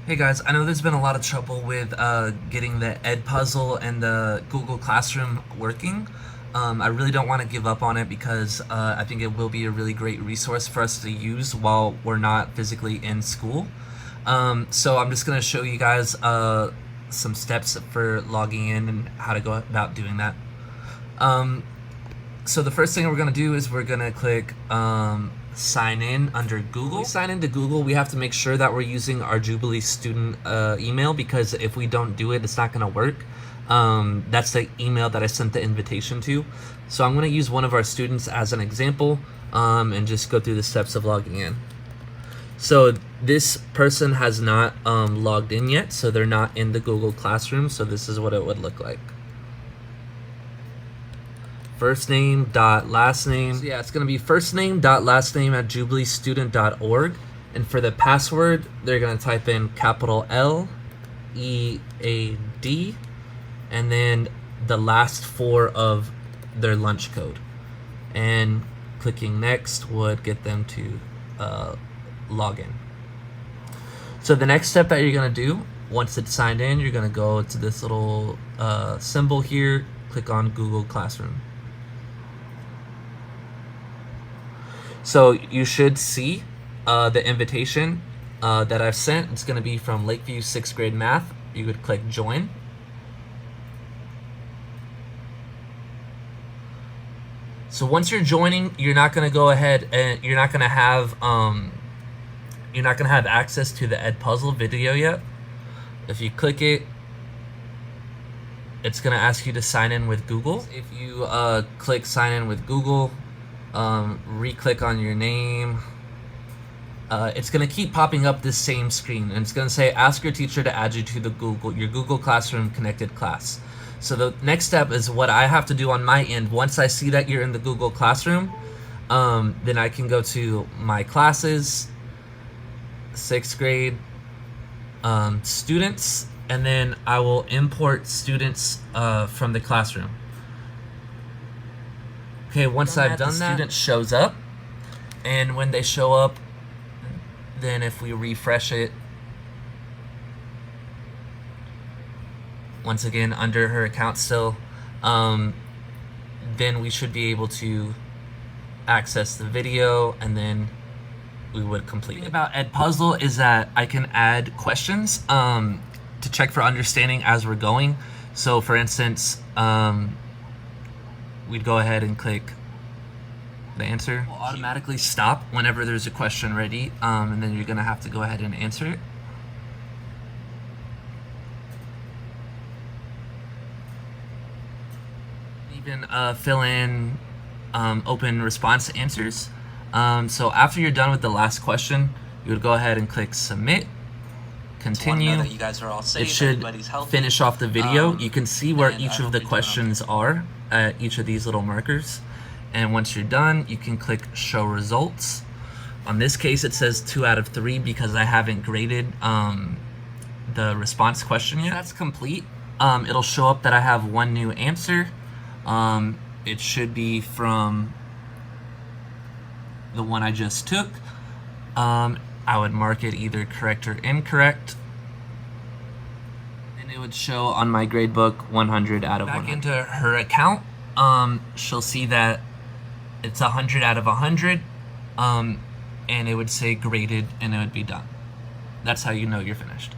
Hey guys, I know there's been a lot of trouble with getting the EdPuzzle and the Google Classroom working. I really don't want to give up on it because I think it will be a really great resource for us to use while we're not physically in school. So I'm just going to show you guys some steps for logging in and how to go about doing that. So the first thing we're going to do is we're going to click sign in under Google. When we sign into Google, we have to make sure that we're using our Jubilee student email, because if we don't do it, it's not going to work. That's the email that I sent the invitation to. So I'm going to use one of our students as an example and just go through the steps of logging in. So this person has not logged in yet, so they're not in the Google Classroom. So this is what it would look like. First name dot last name. So yeah, it's gonna be first name dot last name at jubileestudent.org, and for the password, they're gonna type in capital LEAD, and then the last four of their lunch code. And clicking next would get them to log in. So the next step that you're gonna do once it's signed in, you're gonna go to this little symbol here, click on Google Classroom. So you should see the invitation that I've sent. It's going to be from Lakeview 6th grade math. You would click join. So once you're joining, you're not going to go ahead and you're not going to have access to the EdPuzzle video yet. If you click it, it's going to ask you to sign in with Google. If you click sign in with Google, re-click on your name, it's going to keep popping up this same screen, and it's going to say ask your teacher to add you to your Google Classroom connected class. So the next step is what I have to do on my end. Once I see that you're in the Google Classroom, then I can go to my classes, 6th grade students, and then I will import students from the classroom. Okay, once I've done that, the student shows up, and when they show up, then if we refresh it, once again under her account still, then we should be able to access the video, and then we would complete it. About EdPuzzle is that I can add questions to check for understanding as we're going. So for instance, we'd go ahead and click the answer. Will automatically stop whenever there's a question ready, and then you're gonna have to go ahead and answer it. Even fill in open response answers. So after you're done with the last question, you would go ahead and click submit. Continue. That you guys are all safe, it should finish off the video. You can see where each of the questions are at each of these little markers. And once you're done, you can click show results. On this case, it says 2 out of 3 because I haven't graded the response question yet. That's complete. It'll show up that I have one new answer. It should be from the one I just took. I would mark it either correct or incorrect, and it would show on my gradebook 100 out of 100. Back into her account, she'll see that it's 100 out of 100, and it would say graded, and it would be done. That's how you know you're finished.